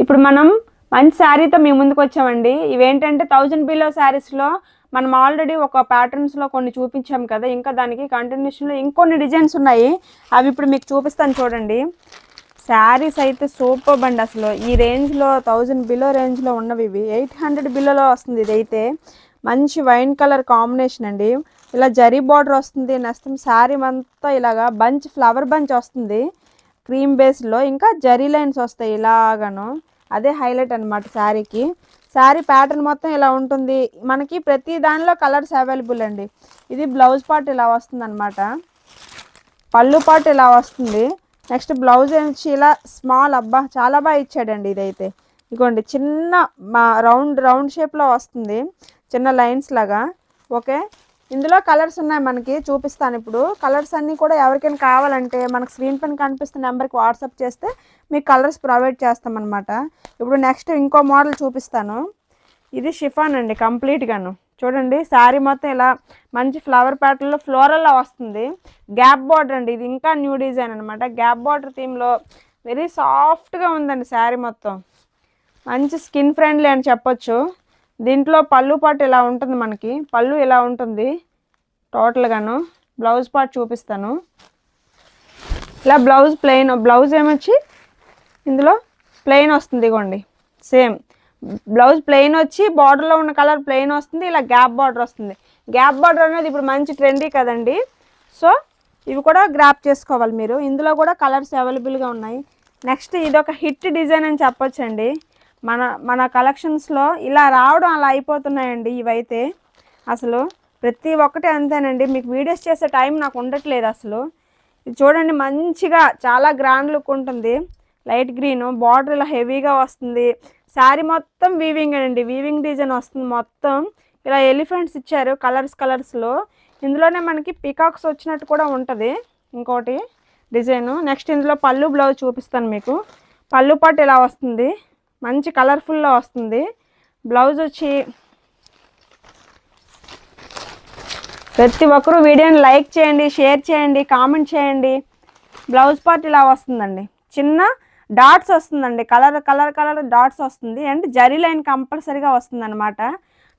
ఇప్పుడు మనం మంచి శారీతో మీ ముందుకు వచ్చామండి. ఇవేంటంటే 1000 బిలో శారీస్లో మనం ఆల్రెడీ ఒక ప్యాటర్న్స్లో కొన్ని చూపించాం కదా, ఇంకా దానికి కంటిన్యూషన్లో ఇంకొన్ని డిజైన్స్ ఉన్నాయి. అవి ఇప్పుడు మీకు చూపిస్తాను చూడండి. శారీస్ అయితే సూపర్ అండి. అసలు ఈ రేంజ్లో 1000 బిలో రేంజ్లో ఉన్నవి ఇవి 800 బిలోలో వస్తుంది. ఇదైతే మంచి వైన్ కలర్ కాంబినేషన్ అండి. ఇలా జరీ బార్డర్ వస్తుంది. నెక్స్ట్ శారీ అంతా ఇలాగా బంచ్ ఫ్లవర్ బంచ్ వస్తుంది క్రీమ్ బేస్లో. ఇంకా జరీ లైన్స్ వస్తాయి ఇలాగను. అదే హైలైట్ అనమాట శారీకి. శారీ ప్యాటర్న్ మొత్తం ఇలా ఉంటుంది. మనకి ప్రతి దానిలో కలర్స్ అవైలబుల్ అండి. ఇది బ్లౌజ్ పార్ట్ ఇలా వస్తుంది అనమాట. పళ్ళు పార్ట్ ఇలా వస్తుంది. నెక్స్ట్ బ్లౌజ్ వచ్చి ఇలా స్మాల్, అబ్బా చాలా బాగా ఇచ్చాడండి. ఇదైతే ఇదిగోండి చిన్న రౌండ్ షేప్లో వస్తుంది, చిన్న లైన్స్ లాగా. ఓకే, ఇందులో కలర్స్ ఉన్నాయి మనకి, చూపిస్తాను ఇప్పుడు. కలర్స్ అన్నీ కూడా ఎవరికైనా కావాలంటే మనకు స్క్రీన్ పైన కనిపిస్తున్న నెంబర్కి వాట్సాప్ చేస్తే మీకు కలర్స్ ప్రొవైడ్ చేస్తామన్నమాట. ఇప్పుడు నెక్స్ట్ ఇంకో మోడల్ చూపిస్తాను. ఇది షిఫాన్ అండి కంప్లీట్గాను. చూడండి శారీ మొత్తం ఇలా మంచి ఫ్లవర్ ప్యాటర్న్లో ఫ్లోరల్లో వస్తుంది. గ్యాప్ బార్డర్ అండి. ఇది ఇంకా న్యూ డిజైన్ అనమాట. గ్యాప్ బార్డర్ థీమ్లో వెరీ సాఫ్ట్గా ఉందండి శారీ మొత్తం. మంచి స్కిన్ ఫ్రెండ్లీ అని చెప్పొచ్చు. దీంట్లో పళ్ళు పార్ట్ ఇలా ఉంటుంది మనకి. పళ్ళు ఇలా ఉంటుంది టోటల్గాను. బ్లౌజ్ పార్ట్ చూపిస్తాను. ఇలా బ్లౌజ్ ఏమొచ్చి ఇందులో ప్లెయిన్ వస్తుంది. ఇగోండి సేమ్ బ్లౌజ్ ప్లెయిన్ వచ్చి బార్డర్లో ఉన్న కలర్ ప్లెయిన్ వస్తుంది. ఇలా గ్యాప్ బార్డర్ వస్తుంది. గ్యాప్ బార్డర్ అనేది ఇప్పుడు మంచి ట్రెండీ కదండి. సో ఇవి కూడా గ్రాప్ చేసుకోవాలి మీరు. ఇందులో కూడా కలర్స్ అవైలబుల్గా ఉన్నాయి. నెక్స్ట్ ఇదొక హిట్ డిజైన్ అని చెప్పొచ్చండి. మన కలెక్షన్స్లో ఇలా రావడం అలా అయిపోతున్నాయండి. ఇవైతే అసలు ప్రతి ఒక్కటి అంతేనండి. మీకు వీడియోస్ చేసే టైం నాకు ఉండట్లేదు అసలు. ఇది చూడండి మంచిగా చాలా గ్రాండ్ లుక్ ఉంటుంది. లైట్ గ్రీన్ బార్డర్ ఇలా హెవీగా వస్తుంది. శారీ మొత్తం వీవింగ్ అండి. వీవింగ్ డిజైన్ వస్తుంది మొత్తం. ఇలా ఎలిఫెంట్స్ ఇచ్చారు కలర్స్లో. ఇందులోనే మనకి పికాక్స్ వచ్చినట్టు కూడా ఉంటుంది ఇంకోటి డిజైను. నెక్స్ట్ ఇందులో పళ్ళు బ్లౌజ్ చూపిస్తాను మీకు. పళ్ళు పాటు ఇలా వస్తుంది, మంచి కలర్ఫుల్లో వస్తుంది. బ్లౌజ్ వచ్చి ప్రతి ఒక్కరూ వీడియోని లైక్ చేయండి, షేర్ చేయండి, కామెంట్ చేయండి. బ్లౌజ్ పార్ట్ ఇలా వస్తుందండి. చిన్న డాట్స్ వస్తుందండి. కలర్ డాట్స్ వస్తుంది. అండ్ జరీ లైన్ కంపల్సరీగా వస్తుంది అనమాట.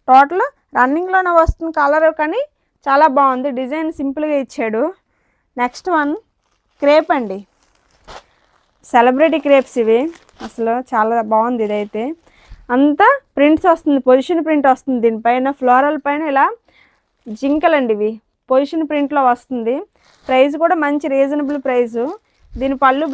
టోటల్ రన్నింగ్లోనే వస్తుంది కలర్, కానీ చాలా బాగుంది. డిజైన్ సింపుల్గా ఇచ్చాడు. నెక్స్ట్ వన్ క్రేప్ అండి. సెలబ్రిటీ క్రేప్స్ ఇవి. అసలు చాలా బాగుంది. ఇదైతే అంతా ప్రింట్స్ వస్తుంది, పొజిషన్ ప్రింట్ వస్తుంది. దీనిపైన ఫ్లోరల్ పైన ఇలా జింకలండి. ఇవి పొజిషన్ ప్రింట్లో వస్తుంది. ప్రైస్ కూడా మంచి రీజనబుల్ ప్రైజు. దీని పళ్ళు